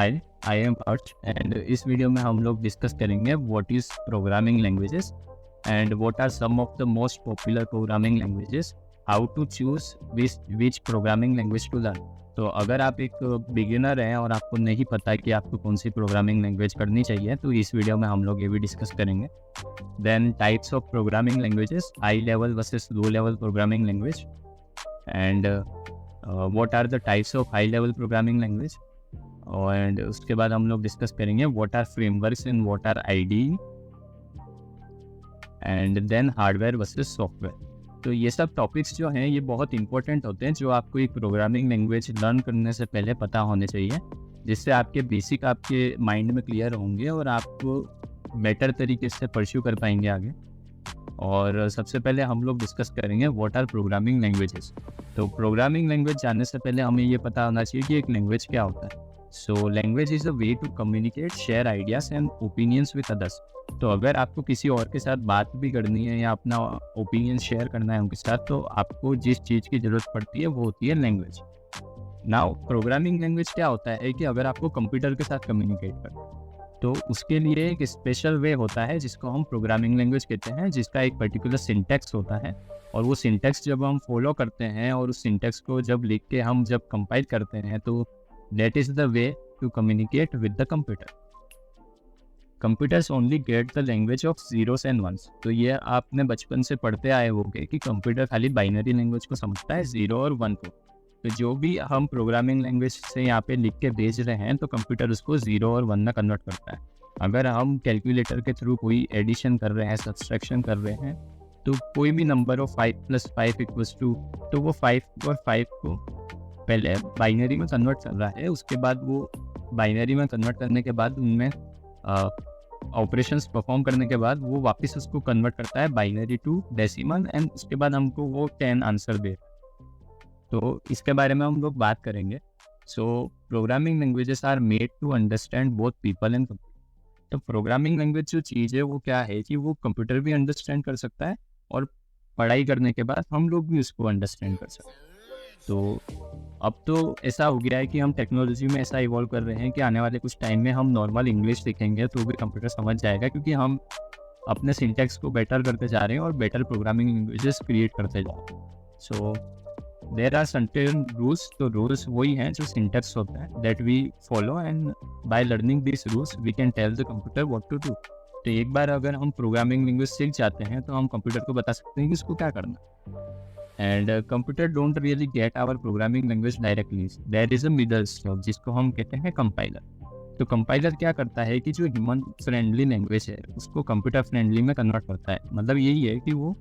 Hi, I am Arsh and इस video में हम लोग डिस्कस करेंगे what is programming languages and what are some of the most popular programming languages, how to choose which programming language to learn. तो अगर आप एक beginner हैं और आपको नहीं पता कि आपको कौन सी प्रोग्रामिंग लैंग्वेज करनी चाहिए, तो इस वीडियो में हम लोग ये भी डिस्कस करेंगे। Then types of programming languages, high level versus low level programming language, and what are the types of high level programming language. And उसके बाद हम लोग डिस्कस करेंगे what are frameworks and what are IDE, and then hardware versus software. तो ये सब topics जो हैं ये बहुत इंपॉर्टेंट होते हैं, जो आपको एक प्रोग्रामिंग लैंग्वेज लर्न करने से पहले पता होने चाहिए, जिससे आपके बेसिक आपके माइंड में क्लियर होंगे और आप बेटर तरीके से परस्यू कर पाएंगे आगे। और सबसे पहले हम लोग डिस्कस करेंगे व्हाट आर प्रोग्रामिंग लैंग्वेजेस। तो प्रोग्रामिंग लैंग्वेज जानने से पहले हमें ये पता होना चाहिए कि एक लैंग्वेज क्या होता है। So language is a way to communicate, share ideas and opinions with others. तो अगर आपको किसी और के साथ बात भी करनी है या अपना ओपिनियन शेयर करना है उनके साथ, तो आपको जिस चीज़ की ज़रूरत पड़ती है वो होती है लैंग्वेज। नाउ प्रोग्रामिंग लैंग्वेज क्या होता है कि अगर आपको कंप्यूटर के साथ कम्युनिकेट करना है तो उसके लिए एक स्पेशल वे होता है जिसको हम प्रोग्रामिंग लैंग्वेज कहते हैं, जिसका एक पर्टिकुलर सिंटैक्स होता है। और वो सिंटैक्स जब हम फॉलो करते हैं और उस सिंटैक्स को जब लिख के हम जब कंपाइल करते हैं, तो that is the way to communicate with the computer. Computers only get the language of zeros and ones. तो ये आपने बचपन से पढ़ते आए होंगे कि कंप्यूटर खाली बाइनरी लैंग्वेज को समझता है, जीरो और वन को। तो जो भी हम प्रोग्रामिंग लैंग्वेज से यहाँ पे लिख के भेज रहे हैं तो कंप्यूटर उसको जीरो और वन में कन्वर्ट करता है। अगर हम कैलकुलेटर के थ्रू कोई एडिशन कर रहे हैं, सब्सट्रैक्शन कर रहे हैं, तो कोई भी नंबर ऑफ 5 + 5 = 2, तो वो 5 और 5 को पहले बाइनरी में कन्वर्ट कर रहा है। उसके बाद वो बाइनरी में कन्वर्ट करने के बाद उनमें ऑपरेशंस परफॉर्म करने के बाद वो वापस उसको कन्वर्ट करता है बाइनरी टू डेसिमल, एंड उसके बाद हमको वो 10 आंसर दे। तो इसके बारे में हम लोग बात करेंगे। So programming languages are made to understand both people and computer. तो प्रोग्रामिंग लैंग्वेज जो चीज़ है वो क्या है कि वो कंप्यूटर भी अंडरस्टैंड कर सकता है और पढ़ाई करने के बाद हम लोग भी उसको अंडरस्टैंड कर सकते हैं। तो अब तो ऐसा हो गया है कि हम टेक्नोलॉजी में ऐसा इवॉल्व कर रहे हैं कि आने वाले कुछ टाइम में हम नॉर्मल इंग्लिश लिखेंगे तो भी कंप्यूटर समझ जाएगा, क्योंकि हम अपने सिंटैक्स को बेटर करते जा रहे हैं और बेटर प्रोग्रामिंग लैंग्वेजेस क्रिएट करते जा रहे हैं। So there are certain rules. तो रूल्स वही हैं जो सिंटैक्स होता है that we follow, and by learning this rules we can tell the computer what to do. तो एक बार अगर हम प्रोग्रामिंग लैंग्वेज सीख जाते हैं तो हम कंप्यूटर को बता सकते हैं कि इसको क्या करना है। And computer don't really get our programming language directly, there is a middle step जिसको हम कहते हैं कंपाइलर। तो कंपाइलर क्या करता है कि जो ह्यूमन फ्रेंडली लैंग्वेज है उसको कंप्यूटर फ्रेंडली में कन्वर्ट करता है। मतलब यही है कि वो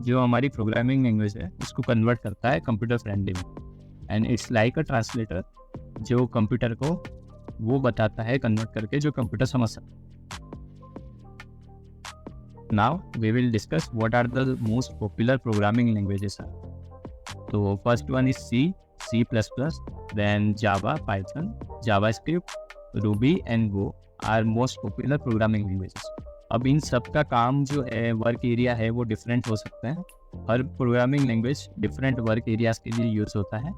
जो हमारी प्रोग्रामिंग लैंग्वेज है उसको कन्वर्ट करता है कंप्यूटर फ्रेंडली में। And it's like a translator जो कंप्यूटर को वो बताता है कन्वर्ट करके जो कंप्यूटर समझ सकता है। Now we will discuss what are the most popular programming languages are. So first one is C, C++, then Java, Python, JavaScript, Ruby and Go are most popular programming languages. अब इन सब का काम जो है, work area है, वो different हो सकता है। हर programming language different work areas के लिए यूज़ होता है।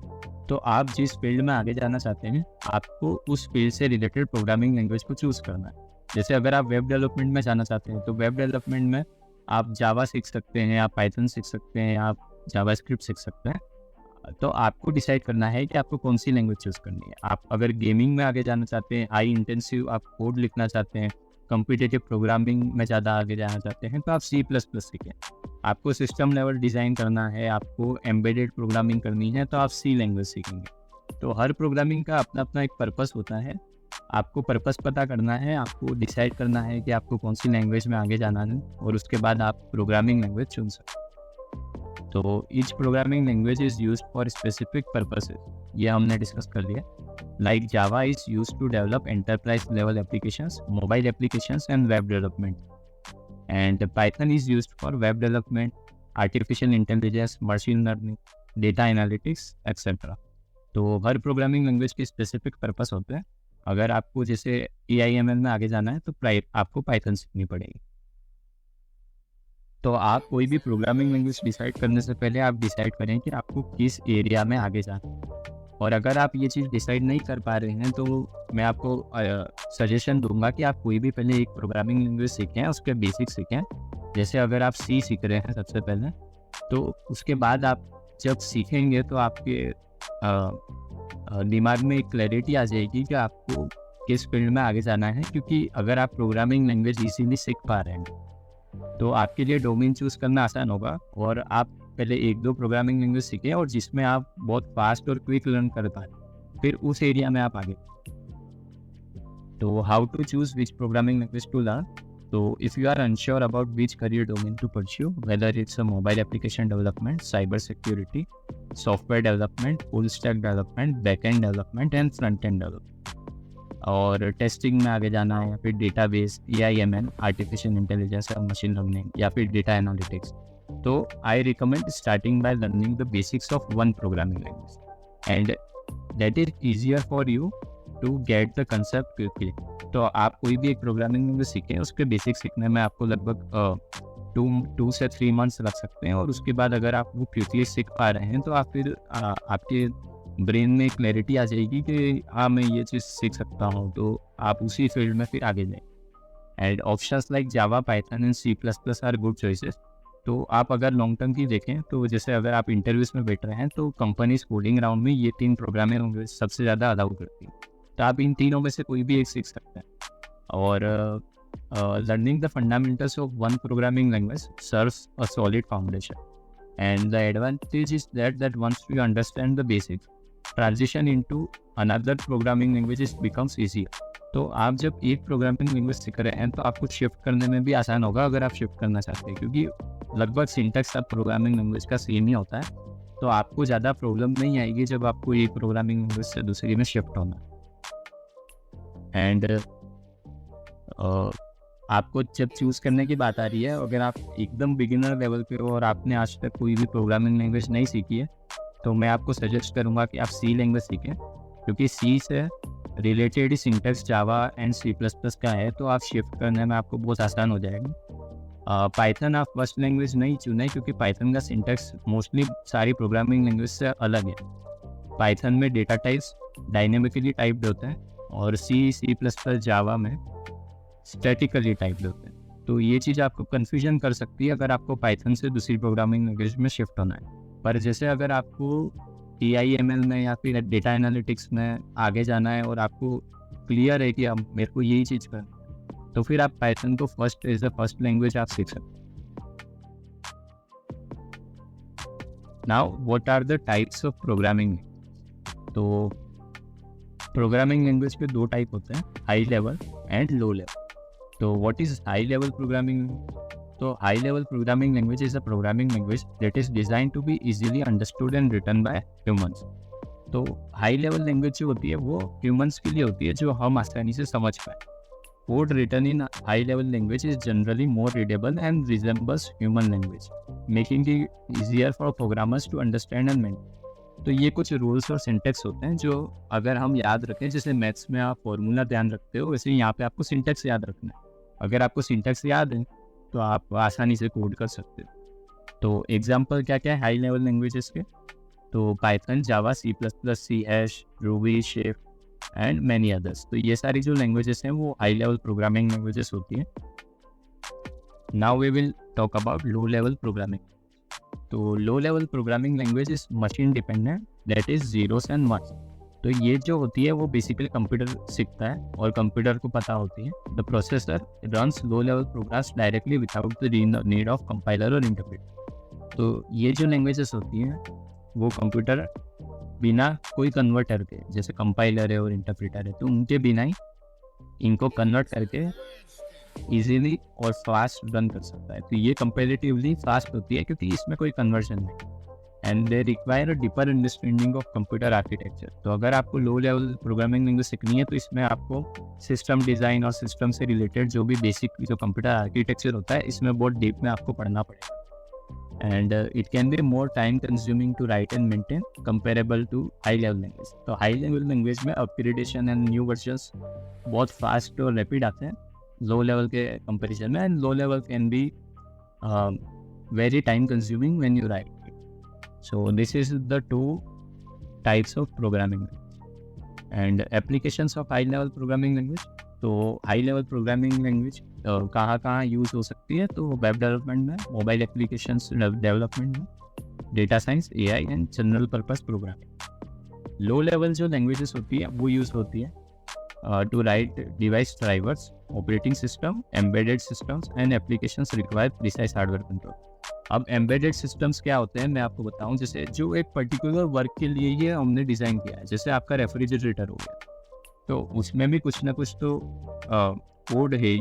तो आप जिस फील्ड में आगे जाना चाहते हैं आपको उस फील्ड से रिलेटेड प्रोग्रामिंग लैंग्वेज को चूज़ करना है। जैसे अगर आप वेब डेवलपमेंट में जाना चाहते हैं तो वेब डेवलपमेंट में आप जावा सीख सकते हैं, आप पाइथन सीख सकते हैं, आप जावास्क्रिप्ट सीख सकते हैं। तो आपको डिसाइड करना है कि आपको कौन सी लैंग्वेज चूज़ करनी है। आप अगर गेमिंग में आगे जाना चाहते हैं, हाई इंटेंसिव आप कोड लिखना चाहते हैं, कॉम्पिटिटिव प्रोग्रामिंग में ज़्यादा आगे जाना चाहते हैं, तो आप C++ सीखें। आपको सिस्टम लेवल डिज़ाइन करना है, आपको एम्बेडेड प्रोग्रामिंग करनी है, तो आप C लैंग्वेज सीखेंगे। तो हर प्रोग्रामिंग का अपना अपना एक पर्पस होता है। आपको पर्पस पता करना है, आपको डिसाइड करना है कि आपको कौन सी लैंग्वेज में आगे जाना है, और उसके बाद आप प्रोग्रामिंग लैंग्वेज चुन सकते हैं। तो each programming language is used for specific purposes, ये हमने डिस्कस कर लिया। Like Java is used to develop enterprise level applications, mobile applications and web development. And Python is used for web development, artificial intelligence, machine learning, data analytics etcetera. तो हर programming language के specific purpose होते हैं। अगर आपको जैसे AIML में आगे जाना है तो आपको पाइथन सीखनी पड़ेगी। तो आप कोई भी प्रोग्रामिंग लैंग्वेज डिसाइड करने से पहले आप डिसाइड करें कि आपको किस एरिया में आगे जाना है। और अगर आप ये चीज़ डिसाइड नहीं कर पा रहे हैं तो मैं आपको सजेशन दूंगा कि आप कोई भी पहले एक प्रोग्रामिंग लैंग्वेज सीखें, उसके बेसिक सीखें। जैसे अगर आप सी सीख रहे हैं सबसे पहले, तो उसके बाद आप जब सीखेंगे तो आपके दिमाग में एक क्लैरिटी आ जाएगी कि आपको किस फील्ड में आगे जाना है। क्योंकि अगर आप प्रोग्रामिंग लैंग्वेज इजीली सीख पा रहे हैं तो आपके लिए डोमेन चूज़ करना आसान होगा, और आप पहले एक दो प्रोग्रामिंग लैंग्वेज सीखें और जिसमें आप बहुत फास्ट और क्विक लर्न कर पाए, फिर उस एरिया में आप आगे। तो how to choose which programming language to learn? So if you are unsure about which career domain to pursue, whether it's a mobile application development, cyber security, software development, full stack development, back-end development and front-end development, और testing में आगे जाना है, या फिर database, AIML, artificial intelligence और machine learning, या फिर डेटा एनालिटिक्स, तो I recommend starting by learning the basics of one programming language and that is easier for you to get the concept quickly. तो आप कोई भी एक प्रोग्रामिंग लैंग्वेज सीखें, उसके बेसिक सीखने में आपको लगभग 2 से 3 मंथ्स लग सकते हैं, और उसके बाद अगर आप वो क्विकली सीख पा रहे हैं तो आप फिर आपके ब्रेन में क्लैरिटी आ जाएगी कि हाँ मैं ये चीज़ सीख सकता हूँ, तो आप उसी फील्ड में फिर आगे जाएं। And options like Java, Python and C++ are good choices. तो आप अगर लॉन्ग टर्म की देखें तो जैसे अगर आप इंटरव्यूज में बैठ रहे हैं तो कंपनीज कोडिंग राउंड में ये 3 प्रोग्रामिंग लैंग्वेज सबसे ज़्यादा अलाउ करती है, तो आप इन तीनों में से कोई भी एक सीख सकते हैं। और learning the fundamentals of one programming language serves a solid foundation and the advantage is that once you understand the basics, transition into another programming language becomes easier. तो आप जब एक प्रोग्रामिंग लैंग्वेज सीख रहे हैं तो आपको शिफ्ट करने में भी आसान होगा अगर आप शिफ्ट करना चाहते हैं, क्योंकि लगभग सिंटैक्स सब प्रोग्रामिंग लैंग्वेज का सेम ही होता है। तो आपको ज़्यादा प्रॉब्लम नहीं आएगी जब आपको एक प्रोग्रामिंग लैंग्वेज से दूसरी में शिफ्ट होना है। एंड आपको जब चूज़ करने की बात आ रही है, अगर आप एकदम बिगिनर लेवल पे हो और आपने आज तक कोई भी प्रोग्रामिंग लैंग्वेज नहीं सीखी है, तो मैं आपको सजेस्ट करूँगा कि आप सी लैंग्वेज सीखें, क्योंकि सी से related he syntax Java and C++ का है, तो आप शिफ्ट करने में आपको बहुत आसान हो जाएगा। पाइथन आप फर्स्ट लैंग्वेज नहीं चुने, क्योंकि पाइथन का सिंटैक्स मोस्टली सारी प्रोग्रामिंग लैंग्वेज से अलग है। पाइथन में डेटा टाइप्स डायनेमिकली टाइप्ड होते हैं और C++ जावा में स्टैटिकली टाइप्ड होते हैं। तो ये चीज़ आपको कन्फ्यूजन कर सकती है अगर आपको पाइथन से दूसरी प्रोग्रामिंग लैंग्वेज में शिफ्ट होना है। पर जैसे अगर आपको AIML में या फिर डेटा एनालिटिक्स में आगे जाना है और आपको क्लियर है कि अब मेरे को यही चीज़ करना है, तो फिर आप पाइथन को फर्स्ट लैंग्वेज आप सीख सकते हैं। Now what are the types of programming? तो प्रोग्रामिंग लैंग्वेज के 2 टाइप होते हैं, high level and low level. तो what is high level programming? तो high level programming language is a programming language that is designed to be easily understood and written by humans. तो high level language जो होती है वो humans के लिए होती है, जो हम आसानी से समझ पाए। Code written in high level language is generally more readable and resembles human language, making it easier for programmers to understand and maintain. तो ये कुछ रूल्स और सिंटैक्स होते हैं जो अगर हम याद रखें, जैसे मैथ्स में आप फॉर्मूला ध्यान रखते हो, वैसे यहाँ पे आपको सिंटैक्स याद रखना है। अगर आपको सिंटैक्स याद है तो आप आसानी से कोड कर सकते हो। तो एग्जाम्पल क्या क्या है हाई लेवल लैंग्वेजेस के? तो Python, Java, C++, C#, Ruby, shift and many others. तो ये सारी जो लैंग्वेजेस हैं वो हाई लेवल प्रोग्रामिंग लैंग्वेजेस होती हैं। Now we will talk about low level programming. तो low level programming language is machine dependent, that is zeros and ones. तो ये जो होती है वो बेसिकली कंप्यूटर सीखता है और कंप्यूटर को पता होती है। The processor runs low level programs directly without the need of compiler और इंटरप्रेटर। तो ये जो लैंग्वेजेस होती हैं वो कंप्यूटर बिना कोई कन्वर्टर के, जैसे कंपाइलर है और इंटरप्रेटर है, तो उनके बिना ही इनको कन्वर्ट करके इजीली और फास्ट रन कर सकता है। तो ये कंपैरेटिवली फास्ट होती है क्योंकि इसमें कोई कन्वर्जन नहीं, and they require a deeper understanding of computer architecture. तो अगर आपको लो लेवल प्रोग्रामिंग लैंग्वेज सीखनी है तो इसमें आपको सिस्टम डिज़ाइन और सिस्टम से रिलेटेड जो भी बेसिक जो कंप्यूटर आर्किटेक्चर होता है, इसमें बहुत डीप में आपको पढ़ना पड़ेगा। And it can be more time consuming to write and maintain comparable to high level language. तो हाई लेवल लैंग्वेज में अपग्रेडेशन एंड न्यू वर्जन्स बहुत फास्ट और रैपिड आते हैं लो लेवल के कंपेरिजन में, and low level can be very time consuming when you write. So this is the two types of programming and applications of high level programming language. तो high level programming language कहाँ कहाँ use हो सकती है, तो web development में, mobile applications development में, data science, AI and general purpose programming. Low level जो लैंग्वेजेस होती है वो यूज़ होती है to write device drivers, operating system, embedded systems and applications require precise hardware control. अब एम्बेडेड सिस्टम्स क्या होते हैं मैं आपको बताऊं, जैसे जो एक पर्टिकुलर वर्क के लिए ये हमने डिज़ाइन किया है, जैसे आपका रेफ्रिजरेटर हो गया, तो उसमें भी कुछ ना कुछ तो कोड है,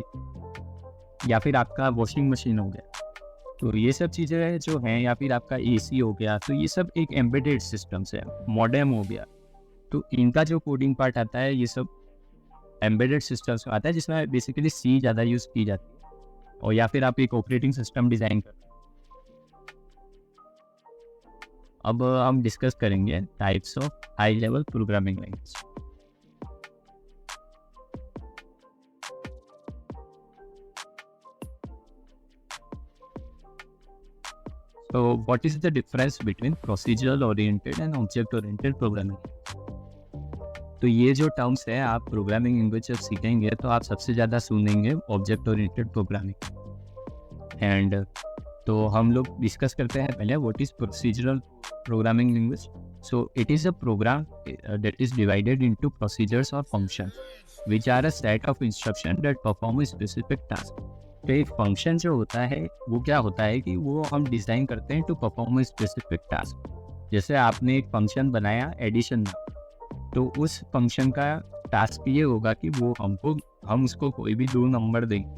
या फिर आपका वॉशिंग मशीन हो गया, तो ये सब चीज़ें जो हैं, या फिर आपका एसी हो गया, तो ये सब एक एम्बेडेड सिस्टम्स है। मॉडेम हो गया, तो इनका जो कोडिंग पार्ट आता है ये सब एम्बेडेड सिस्टम्स आता है, जिसमें बेसिकली सी ज़्यादा यूज़ की जाती है, और या फिर आप एक ऑपरेटिंग सिस्टम डिज़ाइन कर। अब हम डिस्कस करेंगे types of high level programming language. So what is the difference between procedural oriented and object oriented programming? तो ये जो टर्म्स है, आप प्रोग्रामिंग लैंग्वेज जब सीखेंगे तो आप सबसे ज़्यादा सुनेंगे ऑब्जेक्ट ओरिएंटेड प्रोग्रामिंग। एंड तो हम लोग डिस्कस करते हैं पहले what is procedural programming language. So it is a program that is divided into procedures और functions which are a set of instruction that perform a specific task. तो एक function जो होता है वो क्या होता है कि वो हम डिज़ाइन करते हैं to perform a specific task. जैसे आपने एक फंक्शन बनाया एडिशन में, तो उस फंक्शन का टास्क ये होगा कि वो हम उसको कोई भी 2 नंबर देंगे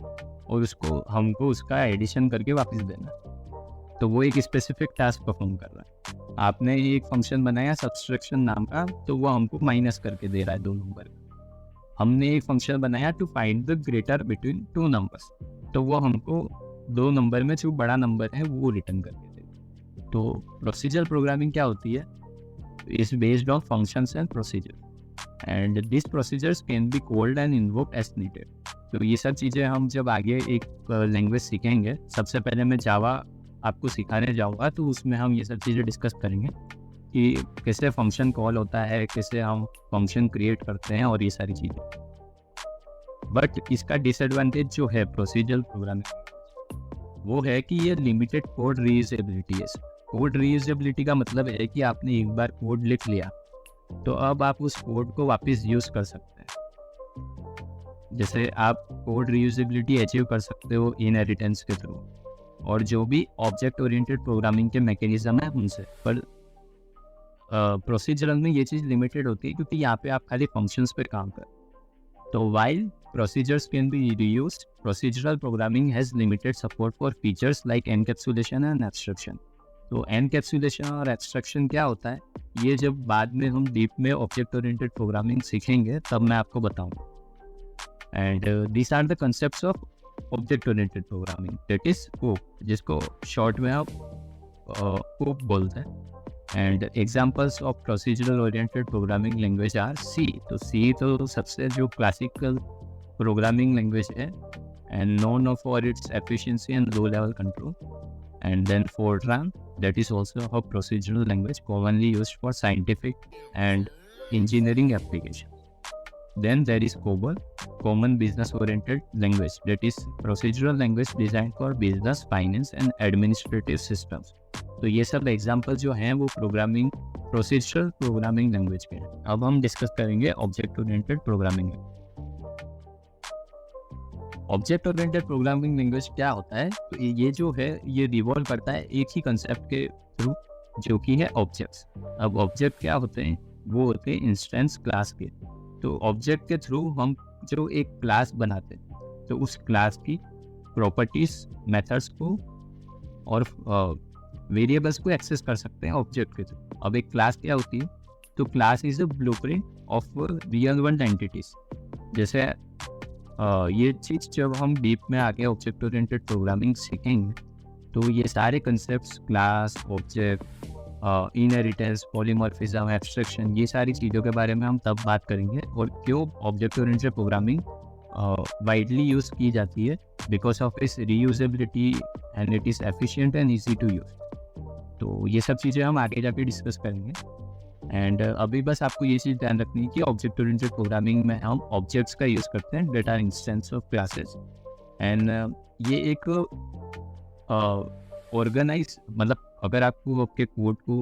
और हमको उसका एडिशन करके वापस देना। तो वो एक स्पेसिफिक टास्क परफॉर्म कर रहा है। आपने एक फंक्शन बनाया सब्सट्रैक्शन नाम का, तो वो हमको माइनस करके दे रहा है 2 नंबर। हमने एक फंक्शन बनाया to find the greater between 2 numbers, तो वो हमको 2 नंबर में जो बड़ा नंबर है वो रिटर्न करके देगा। तो प्रोसीजरल प्रोग्रामिंग क्या होती है, is based on functions and procedure and these procedures can be called and invoked as needed। तो ये सब चीज़ें हम जब आगे एक लैंग्वेज सीखेंगे, सबसे पहले मैं जावा आपको सिखाने जाऊँगा, तो उसमें हम ये सब चीज़ें डिस्कस करेंगे कि कैसे फंक्शन कॉल होता है, कैसे हम फंक्शन क्रिएट करते हैं और ये सारी चीज़ें। बट इसका डिसएडवांटेज जो है प्रोसीजरल प्रोग्रामिंग, वो है कि ये लिमिटेड कोड रीयूजेबिलिटी है। कोड रीयूजेबिलिटी का मतलब है कि आपने एक बार कोड लिख लिया तो अब आप उस कोड को वापस यूज़ कर सकते हैं। जैसे आप कोड रीयूजेबिलिटी अचीव कर सकते हो इनहेरिटेंस के थ्रू और जो भी ऑब्जेक्ट ओरिएंटेड प्रोग्रामिंग के मैकेनिज्म है उनसे, पर प्रोसीजरल में ये चीज़ लिमिटेड होती है क्योंकि यहाँ पे आप खाली फंक्शंस पे काम कर। तो while procedures can be reused, procedural programming has limited support for features like encapsulation and abstraction। तो encapsulation और abstraction क्या होता है, ये जब बाद में हम डीप में ऑब्जेक्ट ओरिएंटेड प्रोग्रामिंग सीखेंगे तब मैं आपको बताऊंगा। And these are the concepts of object oriented programming, that is COP, जिसको शॉर्ट में आप कोप बोलते हैं। And examples of procedural oriented programming language are C. तो सी तो सबसे जो क्लासिकल प्रोग्रामिंग लैंग्वेज है and known for its efficiency and low level control. And then Fortran, that is also a procedural language commonly used for scientific and engineering application. Then there is COBOL, Common Business Oriented Language, that is procedural language designed for business, finance and administrative systems। तो ये सब example जो हैं वो programming procedural programming language के हैं। अब हम डिस्कस करेंगे object oriented programming. Object oriented programming language क्या होता है, तो ये जो है ये रिवॉल्व करता है एक ही कंसेप्ट के थ्रू जो कि है ऑब्जेक्ट्स। अब ऑब्जेक्ट क्या होते हैं, वो होते हैं इंस्टेंस क्लास के। तो ऑब्जेक्ट के थ्रू हम जो एक क्लास बनाते हैं तो उस क्लास की प्रॉपर्टीज, मेथड्स को और वेरिएबल्स को एक्सेस कर सकते हैं ऑब्जेक्ट के थ्रू। अब एक क्लास क्या होती है, तो class is a blueprint of real world entities. जैसे ये चीज़ जब हम डीप में आके ऑब्जेक्ट ओरिएंटेड प्रोग्रामिंग सीखेंगे तो ये सारे concepts class, object, inheritance, polymorphism, abstraction, ये सारी चीज़ों के बारे में हम तब बात करेंगे। और क्यों object oriented programming widely use की जाती है, because of its reusability and it is efficient and easy to use. तो ये सब चीज़ें हम आगे जाके डिस्कस करेंगे। एंड अभी बस आपको ये चीज़ ध्यान रखनी है कि ऑब्जेक्ट ओरिएंटेड प्रोग्रामिंग में हम ऑब्जेक्ट्स का यूज़ करते हैं data instance of classes. And ये एक ऑर्गेनाइज, मतलब अगर आपको आपके कोड को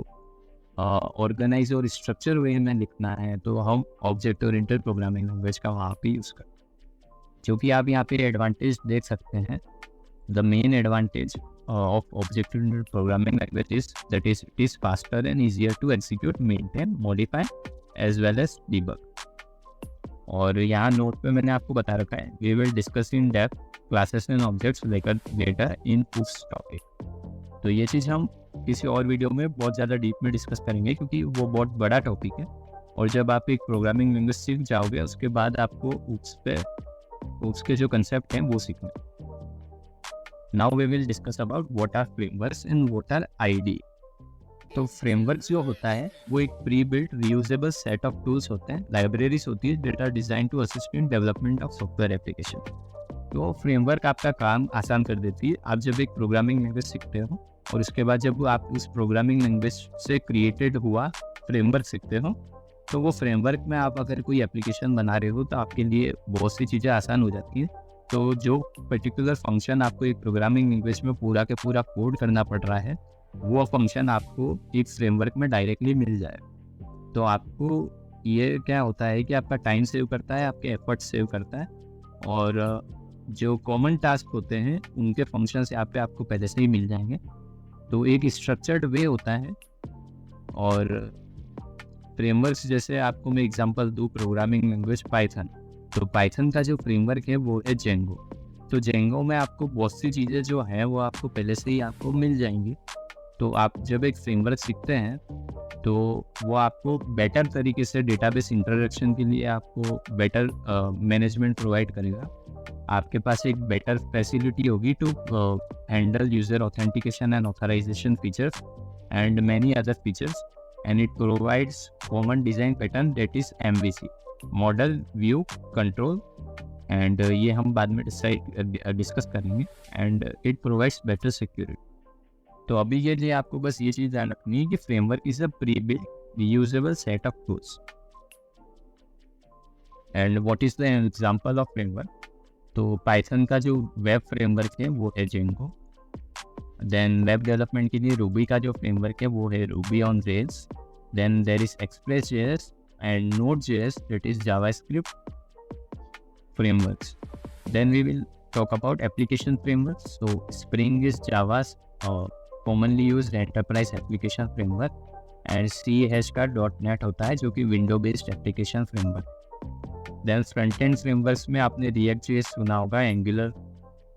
ऑर्गेनाइज और स्ट्रक्चर वे में लिखना है तो हम ऑब्जेक्ट ओरिएंटेड प्रोग्रामिंग लैंग्वेज का वहाँ पे यूज़ करते हैं। जो कि आप यहाँ पे एडवांटेज देख सकते हैं, the main advantage of object-oriented programming language is that is it is faster and easier to execute, maintain, modify as well as debug। और यहाँ नोट पे मैंने आपको बता रखा है, we will discuss in depth classes and objects later in this topic। तो ये चीज़ हम किसी और वीडियो में बहुत ज़्यादा डीप में डिस्कस करेंगे क्योंकि वो बहुत बड़ा टॉपिक है। और जब आप एक प्रोग्रामिंग लैंग्वेज सीख जाओगे उसके बाद आपको उसके जो कंसेप्ट हैं वो सीखना है। Now we will discuss about what are frameworks and what are IDE। तो frameworks जो होता है वो एक pre-built reusable set of tools होते हैं, libraries होती है that are designed to assist in development of software application। तो framework आपका काम आसान कर देती है। आप जब एक प्रोग्रामिंग लैंग्वेज सीखते हो और उसके बाद जब आप उस प्रोग्रामिंग लैंग्वेज से क्रिएटेड हुआ फ्रेमवर्क सीखते हो तो वो फ्रेमवर्क में आप अगर कोई एप्लीकेशन बना रहे हो तो आपके लिए बहुत सी चीज़ें आसान हो जाती हैं। तो जो पर्टिकुलर फंक्शन आपको एक प्रोग्रामिंग लैंग्वेज में पूरा के पूरा कोड करना पड़ रहा है वो फंक्शन आपको एक फ्रेमवर्क में डायरेक्टली मिल जाए। तो आपको ये क्या होता है कि आपका टाइम सेव करता है, आपके एफर्ट सेव करता है, और जो कॉमन टास्क होते हैं उनके फंक्शंस यहाँ पे आपको पहले से ही मिल जाएंगे। तो एक स्ट्रक्चर्ड वे होता है। और फ्रेमवर्क्स जैसे आपको मैं एग्जांपल दूँ, प्रोग्रामिंग लैंग्वेज पाइथन, तो पाइथन का जो फ्रेमवर्क है वो है जेंगो। तो जेंगो में आपको बहुत सी चीज़ें जो हैं वो आपको पहले से ही आपको मिल जाएंगी। तो आप जब एक फ्रेमवर्क सीखते हैं तो वो आपको बेटर तरीके से डेटाबेस इंटरेक्शन के लिए आपको बेटर मैनेजमेंट प्रोवाइड करेगा। आपके पास एक बेटर फैसिलिटी होगी to handle user authentication and authorization features and many other features, and it provides common design pattern that is MVC, model view control, and ये हम बाद में डिस्कस करेंगे। And it provides better security. तो अभी ये लिए आपको बस ये चीज़ ध्यान रखनी है कि framework is a pre-built reusable set of tools. And what is the example of framework? तो पाइथन का जो वेब फ्रेमवर्क है वो है जेंगो। देन वेब डेवलपमेंट के लिए रूबी का जो फ्रेमवर्क है वो है Ruby on Rails. Then there is Express JS and Node.js, that is JavaScript frameworks। Then we will talk about application frameworks। So Spring is Java's commonly used enterprise application framework, and C# का .NET होता है जो कि window based application framework। Then front-end frameworks में आपने React.js सुना होगा, Angular,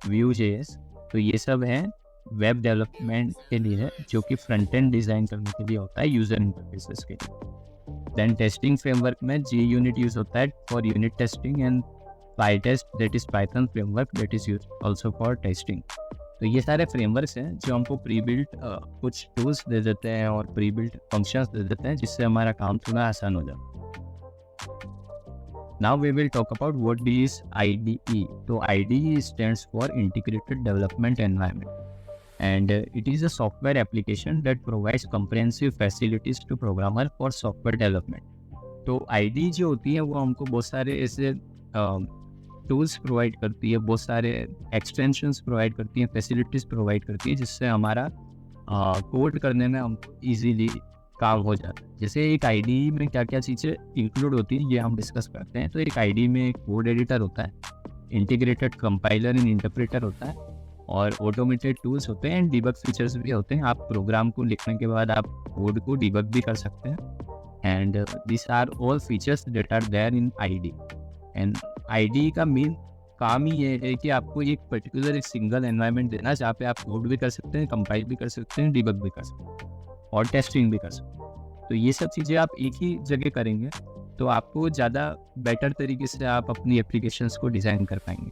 Vue.js। तो ये सब है वेब डेवलपमेंट के लिए है जो कि फ्रंट-एंड डिज़ाइन करने के लिए होता है, यूज़र इंटरफेसेस के लिए। देन टेस्टिंग फ्रेमवर्क में JUnit यूज होता है for unit testing, and PyTest that is Python framework that is use also for testing. तो ये सारे फ्रेमवर्क्स हैं जो हमको प्री बिल्ट कुछ टूल्स दे देते हैं और प्री बिल्ट फंक्शंस दे देते हैं जिससे हमारा काम थोड़ा आसान हो जाता है। Now we will talk about what is IDE। तो IDE stands for integrated development environment, and it is a software application that provides comprehensive facilities to programmer for software development। तो IDE जो होती है वो हमको बहुत सारे ऐसे टूल्स प्रोवाइड करती है, बहुत सारे एक्सटेंशंस प्रोवाइड करती है, फैसिलिटीज़ प्रोवाइड करती है जिससे हमारा कोड करने में हमको ईजीली काम हो जाता है। जैसे एक IDE में क्या क्या चीज़ें इंक्लूड होती हैं ये हम डिस्कस करते हैं। तो एक IDE में एक कोड एडिटर होता है, इंटीग्रेटेड कंपाइलर एंड इंटरप्रेटर होता है, और ऑटोमेटेड टूल्स होते हैं, एंड डिबग फीचर्स भी होते हैं। आप प्रोग्राम को लिखने के बाद आप कोड को डिबग भी कर सकते हैं। And this are all features that are there in IDE। एंड IDE का मेन काम ही ये है कि आपको एक पर्टिकुलर एक सिंगल एनवायरनमेंट देना जहाँ पे आप कोड भी कर सकते हैं, कंपाइल भी कर सकते हैं, डिबग भी कर सकते हैं और टेस्टिंग भी कर सकते हैं। तो ये सब चीज़ें आप एक ही जगह करेंगे तो आपको ज़्यादा बेटर तरीके से आप अपनी एप्लीकेशंस को डिज़ाइन कर पाएंगे।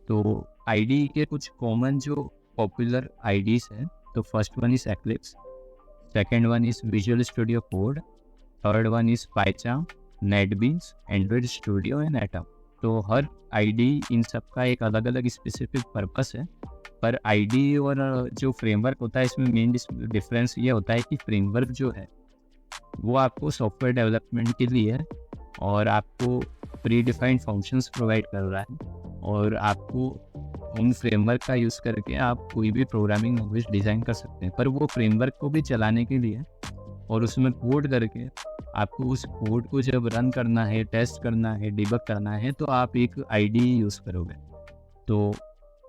तो IDE के कुछ कॉमन जो पॉपुलर IDEs हैं, तो first one is Eclipse, second one is visual studio code, third one is PyCharm, NetBeans, Android Studio and Atom। तो हर IDE इन सब का एक अलग अलग स्पेसिफिक पर्पस है, पर IDE और जो फ्रेमवर्क होता है इसमें मेन डिफरेंस ये होता है कि फ्रेमवर्क जो है वो आपको सॉफ्टवेयर डेवलपमेंट के लिए है और आपको प्री डिफाइंड फंक्शंस प्रोवाइड कर रहा है, और आपको उन फ्रेमवर्क का यूज़ करके आप कोई भी प्रोग्रामिंग लैंग्वेज डिज़ाइन कर सकते हैं। पर वो फ्रेमवर्क को भी चलाने के लिए और उसमें कोड करके आपको उस कोड को जब रन करना है, टेस्ट करना है, डिबग करना है, तो आप एक आईडी यूज़ करोगे। तो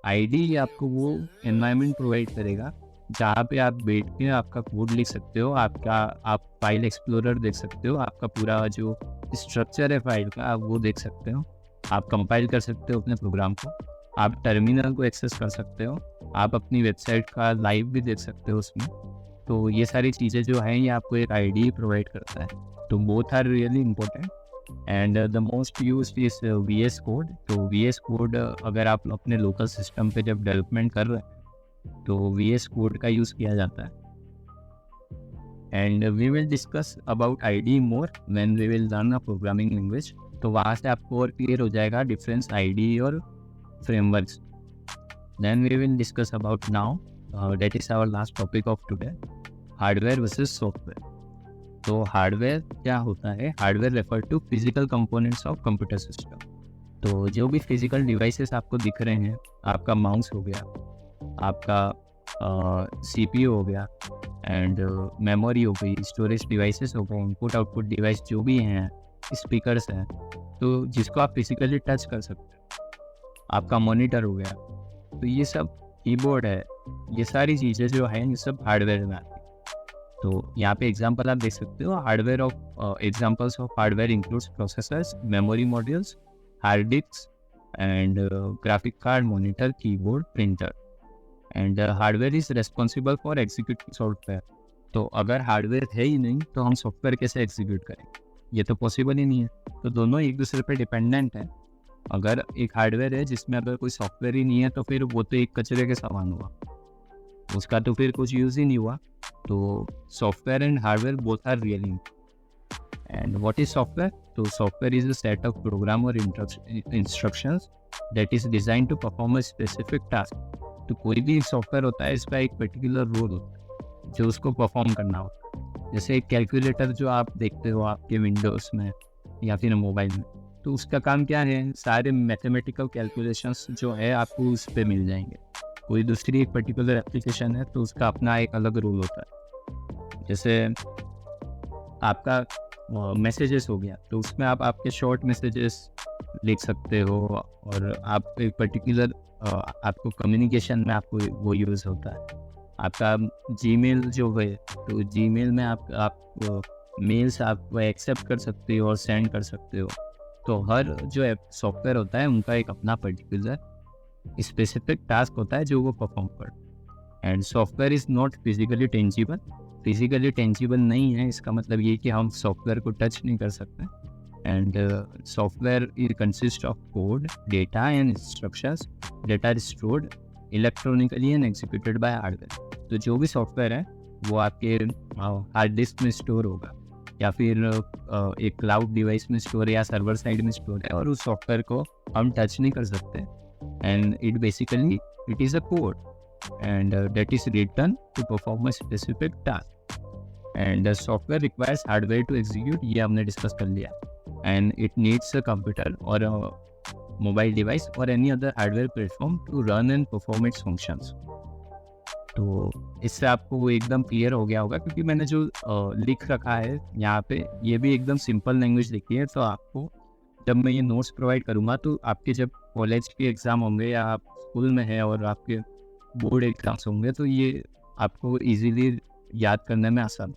आईडी आपको वो एनवायरनमेंट प्रोवाइड करेगा जहाँ पे आप बैठ के आपका कोड लिख सकते हो, आप फाइल एक्सप्लोरर देख सकते हो, आपका पूरा जो स्ट्रक्चर है फाइल का आप वो देख सकते हो, आप कंपाइल कर सकते हो अपने प्रोग्राम को, आप टर्मिनल को एक्सेस कर सकते हो, आप अपनी वेबसाइट का लाइव भी देख सकते हो उसमें। तो ये सारी चीज़ें जो हैं ये आपको एक आईडी प्रोवाइड करता है। तो both are really important and the most used is VS code. तो VS कोड अगर आप अपने लोकल सिस्टम पे जब डेवलपमेंट कर रहे हैं तो VS कोड का यूज़ किया जाता है। And we will discuss about IDE more when we will learn a programming language. तो वहाँ से आपको और क्लियर हो जाएगा डिफरेंस आईडी और frameworks. Then we will discuss about now that is our last topic of today, hardware versus software. तो hardware क्या होता है? Hardware refer to physical components of computer system. तो जो भी फिजिकल डिवाइसेस आपको दिख रहे हैं, आपका माउस हो गया, आपका CPU हो गया, एंड मेमोरी हो गई, स्टोरेज डिवाइसेस हो गए, इनपुट आउटपुट डिवाइस जो भी हैं, स्पीकर्स हैं, तो जिसको आप फिजिकली टच कर सकते हो, आपका मॉनिटर हो गया, तो ये सब कीबोर्ड है, ये सारी चीज़ें जो हैं ये सब हार्डवेयर में आती हैं। तो यहाँ पे एग्जांपल आप देख सकते हो, hardware of examples of hardware includes processors, memory modules, hard disk and graphic card, monitor, keyboard, printer. And hardware is responsible for executing software. तो अगर हार्डवेयर है ही नहीं तो हम सॉफ्टवेयर कैसे एग्जीक्यूट करेंगे? ये तो पॉसिबल ही नहीं है। तो दोनों एक दूसरे पे डिपेंडेंट है। अगर एक हार्डवेयर है जिसमें अगर कोई सॉफ्टवेयर ही नहीं है तो फिर वो तो एक कचरे के समान हुआ, उसका तो फिर कुछ यूज़ ही नहीं हुआ। तो software and hardware both are really important. And what is software? तो software is a set of program और instructions that is design to perform a specific task. तो कोई भी सॉफ्टवेयर होता है, इसका एक पर्टिकुलर रोल होता है जो उसको परफॉर्म करना होता है। जैसे एक कैलकुलेटर जो आप देखते हो आपके विंडोज़ में या फिर मोबाइल में, तो उसका काम क्या है? सारे मैथमेटिकल कैलकुलेशंस जो है आपको उस पर मिल जाएंगे। कोई दूसरी एक पर्टिकुलर एप्लीकेशन है तो उसका अपना एक अलग रोल होता है। जैसे आपका मैसेजेस हो गया, तो उसमें आप आपके शॉर्ट मैसेजेस लिख सकते हो, और आप एक पर्टिकुलर आपको कम्युनिकेशन में आपको वो यूज़ होता है। आपका जीमेल जो है, तो जीमेल में आप मेल्स आप एक्सेप्ट कर सकते हो और सेंड कर सकते हो। तो हर जो सॉफ्टवेयर होता है उनका एक अपना पर्टिकुलर स्पेसिफिक टास्क होता है जो वो परफॉर्म कर। And software is not physically tangible. Physically tangible नहीं है, इसका मतलब ये कि हम सॉफ्टवेयर को टच नहीं कर सकते। And software is consist of code, data and instructions that are stored electronically and executed by hardware। तो जो भी सॉफ्टवेयर है वो आपके हार्ड डिस्क में स्टोर होगा, या फिर एक क्लाउड डिवाइस में स्टोर या सर्वर साइड में स्टोर है, और उस सॉफ्टवेयर को हम टच नहीं कर सकते। And it basically it is a code and that is written to perform a specific task. And software requires hardware to execute, ये हमने डिस्कस कर लिया। And it needs a computer और मोबाइल डिवाइस और any other hardware platform to run and perform its functions. तो इससे आपको वो एकदम क्लियर हो गया होगा, क्योंकि मैंने जो लिख रखा है यहाँ पे ये भी एकदम सिंपल लैंग्वेज लिखी है। तो आपको जब मैं ये नोट्स प्रोवाइड करूँगा तो आपके जब कॉलेज के एग्ज़ाम होंगे या आप स्कूल में हैं और आपके बोर्ड एग्ज़ाम्स होंगे तो ये आपको ईजीली याद करने में आसान।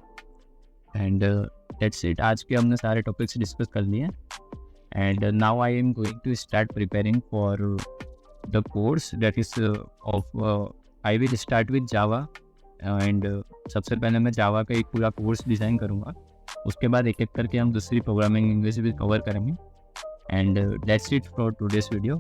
And that's it. आज के हमने सारे टॉपिक्स डिस्कस कर लिए हैं। And now I am going to start preparing for the course that is I will start with Java and सबसे पहले मैं जावा का एक पूरा कोर्स डिज़ाइन करूँगा, उसके बाद एक एक करके हम दूसरी प्रोग्रामिंग लैंग्वेज भी कवर करेंगे। And that's it for today's video.